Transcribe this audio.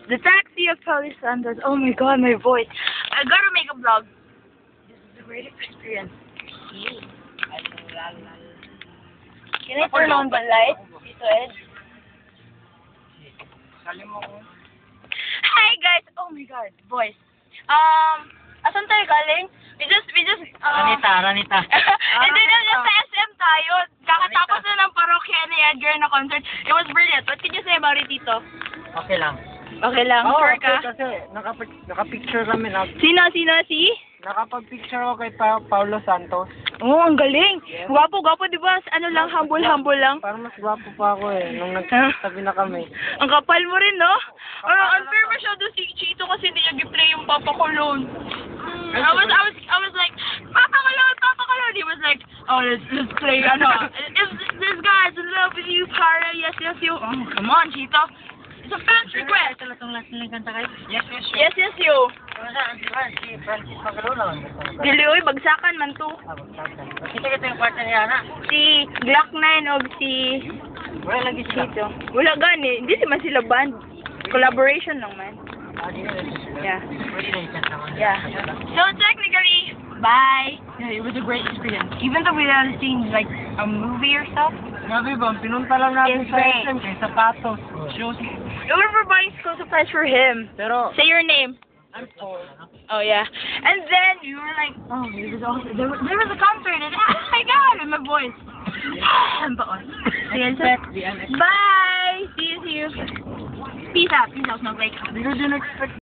The taxi of Paulo Santos. Oh my god, my voice. I gotta make a vlog. This is a great experience. Can I turn on the light? Tito Ed? Hi guys! Oh my god, voice. Asan tayo galing? We just Ranita. and then sa SM tayo. Kakatapos na ng parokya ni Edgar na concert. It was brilliant. What can you say about it, Tito? Okay lang. Okay lang, Oo, sure okay, ka? kasi nakapicture kami na. Sino? Nakapag-picture ako kay Paulo Santos. Oh, ang galing. Gwapo, di ba? Ano lang, humble lang. Parang mas gwapo pa ako nung nagtabi na kami. Ang kapal mo rin, no? Unfair masyado si Chito kasi hindi niya gi-play yung Papa Colon. I was like, Papa Colon. He was like, oh, let's play, if this guy's in love with you, Cara, yes, you. Oh, come on, Chito. It's a fan's request. Yes, You. Si Francis Magaluno. Dili, oy, bagsakan man to. Kita yung kwarta niya, na. Si Glock 9 o si Wala lagi sila. Chito. Wala gani. Hindi man sila band. Collaboration lang man. Yeah. Yeah. So technically, bye. Yeah, it was a great experience. Even though we hadn't seen like a movie or stuff. Grabe ba, pinunta lang natin It's sa great. SM kay sapatos, shoes. We were buying school supplies for him. Pero, Say your name. I'm Paul. Oh yeah. And then you were like, oh, it was awesome. There was a concert and oh my god, and my voice. Bye. See you. Peace out, Snowflake. Hindi ko din expect